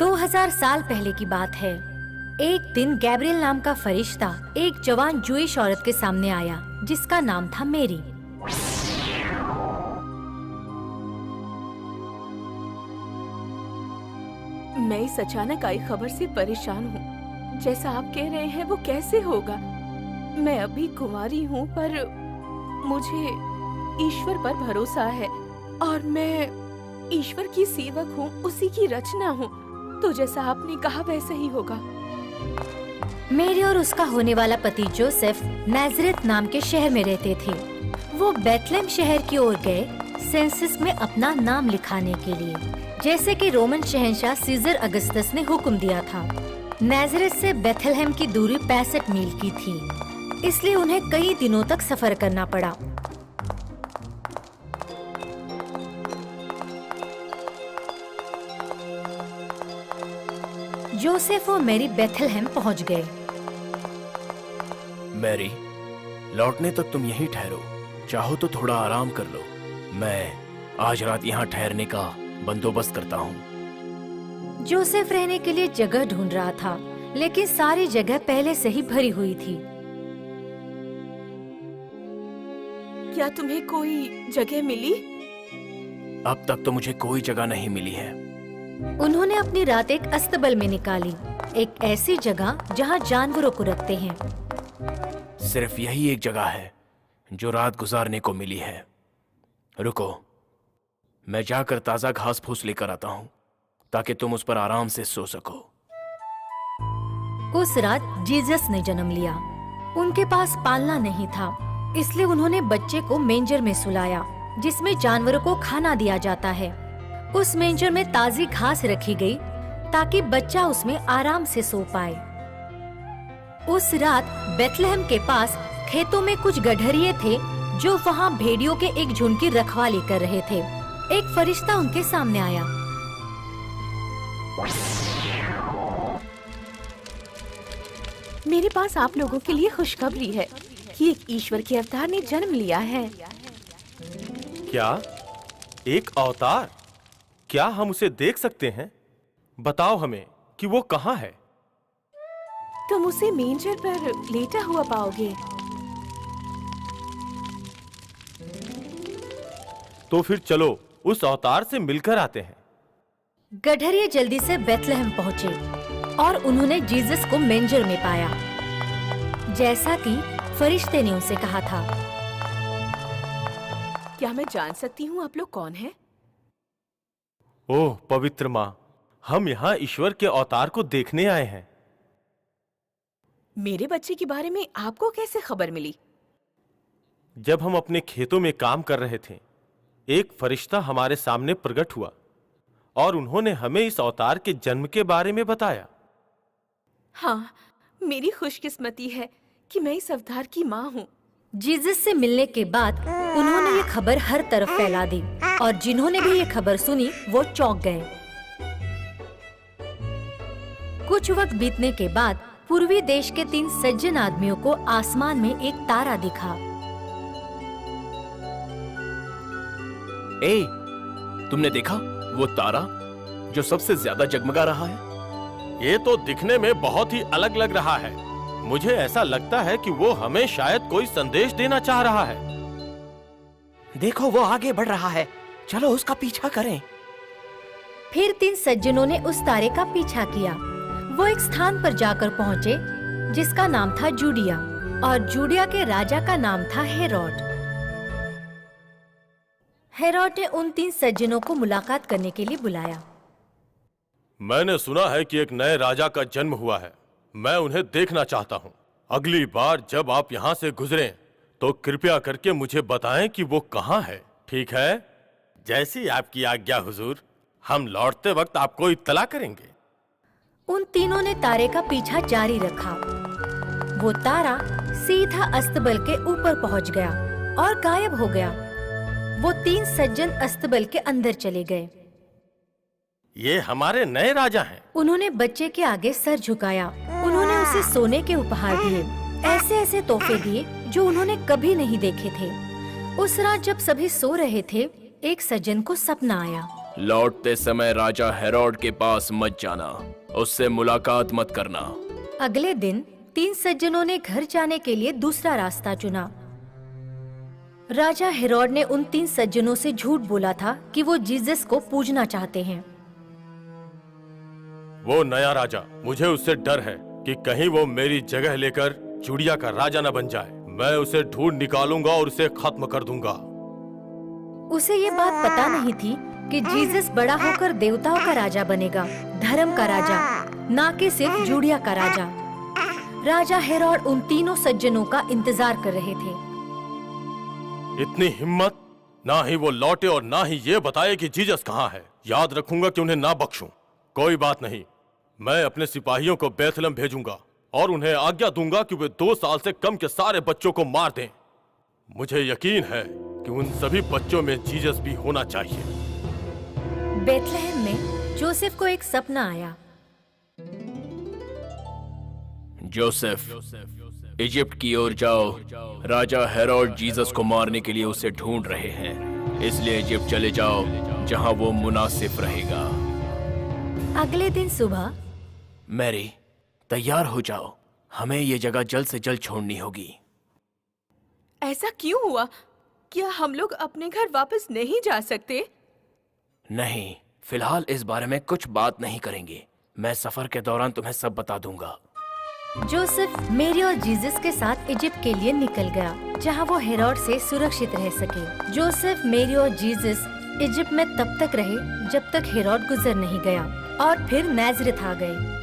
2000 साल पहले की बात है। एक दिन गैब्रियल नाम का फरिश्ता एक जवान जूइश औरत के सामने आया जिसका नाम था मेरी। मैं इस अचानक आई खबर से परेशान हूँ। जैसा आप कह रहे हैं वो कैसे होगा? मैं अभी कुंवारी हूँ पर मुझे ईश्वर पर भरोसा है और मैं ईश्वर की सेवक हूँ, उसी की रचना हूँ। तो जैसा आपने कहा वैसा ही होगा। मेरी और उसका होने वाला पति जोसेफ नाज़रेथ नाम के शहर में रहते थे। वो बेथलेहम शहर की ओर गए सेंसस में अपना नाम लिखाने के लिए, जैसे कि रोमन शहंशाह सीजर अगस्टस ने हुक्म दिया था। नाज़रेथ से बेथलेहम की दूरी 65 मील की थी, इसलिए उन्हें कई दिनों तक सफर करना पड़ा। जोसेफ और मैरी बेथलेहम पहुंच गए। मैरी, लौटने तक तुम यहीं ठहरो। चाहो तो थोड़ा आराम कर लो। मैं आज रात यहाँ ठहरने का बंदोबस्त करता हूँ। जोसेफ रहने के लिए जगह ढूंढ रहा था, लेकिन सारी जगह पहले से ही भरी हुई थी। क्या तुम्हें कोई जगह मिली? अब तक तो मुझे कोई जगह नहीं मिली है। उन्होंने अपनी रात एक अस्तबल में निकाली, एक ऐसी जगह जहाँ जानवरों को रखते हैं। सिर्फ यही एक जगह है जो रात गुजारने को मिली है। रुको, मैं जाकर ताजा घास फूस लेकर आता हूँ ताकि तुम उस पर आराम से सो सको। उस रात जीसस ने जन्म लिया। उनके पास पालना नहीं था, इसलिए उन्होंने बच्चे को मेंजर में सुलाया, जिसमें जानवरों को खाना दिया जाता है। उस मेंजर में ताजी घास रखी गई ताकि बच्चा उसमें आराम से सो पाए। उस रात बेथलेहम के पास खेतों में कुछ गडरिये थे जो वहाँ भेड़ियों के एक झुंड की रखवाली कर रहे थे। एक फरिश्ता उनके सामने आया। मेरे पास आप लोगों के लिए खुशखबरी है कि एक ईश्वर के अवतार ने जन्म लिया है। क्या? एक अवतार? क्या हम उसे देख सकते हैं? बताओ हमें कि वो कहाँ है। तुम उसे मेंजर पर लेटा हुआ पाओगे। तो फिर चलो उस अवतार से मिलकर आते हैं। गडरिये जल्दी से बेथलेहम पहुँचे और उन्होंने जीसस को मेंजर में पाया, जैसा कि फरिश्ते ने उनसे कहा था। क्या मैं जान सकती हूँ आप लोग कौन हैं? ओह पवित्र माँ, हम यहाँ ईश्वर के अवतार को देखने आए हैं। मेरे बच्चे के बारे में आपको कैसे खबर मिली? जब हम अपने खेतों में काम कर रहे थे, एक फरिश्ता हमारे सामने प्रकट हुआ और उन्होंने हमें इस अवतार के जन्म के बारे में बताया। हाँ, मेरी खुशकिस्मती है कि मैं इस अवतार की माँ हूँ। जीसस से मिलने के बाद उन्होंने ये खबर हर तरफ फैला दी और जिन्होंने भी ये खबर सुनी वो चौंक गए। कुछ वक्त बीतने के बाद पूर्वी देश के 3 सज्जन आदमियों को आसमान में एक तारा दिखा। ए, तुमने देखा वो तारा जो सबसे ज्यादा जगमगा रहा है? ये तो दिखने में बहुत ही अलग लग रहा है। मुझे ऐसा लगता है कि वो हमें शायद कोई संदेश देना चाह रहा है। देखो वो आगे बढ़ रहा है, चलो उसका पीछा करें। फिर 3 सज्जनों ने उस तारे का पीछा किया। वो एक स्थान पर जाकर पहुँचे जिसका नाम था जूडिया, और जूडिया के राजा का नाम था हेरोड। हेरोड ने उन 3 सज्जनों को मुलाकात करने के लिए बुलाया। मैंने सुना है कि एक नए राजा का जन्म हुआ है। मैं उन्हें देखना चाहता हूँ। अगली बार जब आप यहाँ से गुजरें तो कृपया करके मुझे बताएं कि वो कहाँ है। ठीक है? जैसी आपकी आज्ञा हुजूर। हम लौटते वक्त आपको इत्तला करेंगे। उन तीनों ने तारे का पीछा जारी रखा। वो तारा सीधा अस्तबल के ऊपर पहुँच गया और गायब हो गया। वो 3 सज्जन अस्तबल के अंदर चले गए। ये हमारे नए राजा हैं। उन्होंने बच्चे के आगे सर झुकाया। उन्होंने उसे सोने के उपहार दिए, ऐसे ऐसे तोहफे दिए जो उन्होंने कभी नहीं देखे थे। उस रात जब सभी सो रहे थे, एक सज्जन को सपना आया। लौटते समय राजा हेरोड के पास मत जाना, उससे मुलाकात मत करना। अगले दिन 3 सज्जनों ने घर जाने के लिए दूसरा रास्ता चुना। राजा हेरोड ने उन 3 सज्जनों से झूठ बोला था कि वो जीसस को पूजना चाहते हैं। वो नया राजा, मुझे उससे डर है कि कहीं वो मेरी जगह लेकर जुड़िया का राजा न बन जाए। मैं उसे ढूंढ निकालूंगा और उसे खत्म कर दूंगा। उसे ये बात पता नहीं थी कि जीसस बड़ा होकर देवताओं का राजा बनेगा, धर्म का राजा, ना कि सिर्फ जूडिया का राजा। राजा हेरोड उन तीनों सज्जनों का इंतजार कर रहे थे। इतनी हिम्मत! ना ही वो लौटे और ना ही ये बताए कि जीसस कहाँ है। याद रखूंगा कि उन्हें ना बख्शूं। कोई बात नहीं, मैं अपने सिपाहियों को बैतलहम भेजूंगा और उन्हें आज्ञा दूंगा कि वे 2 साल से कम के सारे बच्चों को मार दें। मुझे यकीन है कि उन सभी बच्चों में जीसस भी होना चाहिए। बेथलेहम में जोसेफ को एक सपना आया। जोसेफ, इजिप्ट की ओर जाओ। राजा हेरोड जीसस को मारने के लिए उसे ढूंढ रहे हैं, इसलिए इजिप्ट चले जाओ जहां वो मुनासिब रहेगा। अगले दिन सुबह मैरी, तैयार हो जाओ, हमें ये जगह जल्द से जल्द छोड़नी होगी। ऐसा क्यों हुआ? क्या हम लोग अपने घर वापस नहीं जा सकते? नहीं, फिलहाल इस बारे में कुछ बात नहीं करेंगे। मैं सफर के दौरान तुम्हें सब बता दूंगा। जोसेफ मेरी और जीसस के साथ इजिप्ट के लिए निकल गया, जहां वो हेरोड से सुरक्षित रह सके। जोसेफ, मेरी और जीसस इजिप्ट में तब तक रहे जब तक हेरोड गुजर नहीं गया और फिर नाज़रेथ आ गए।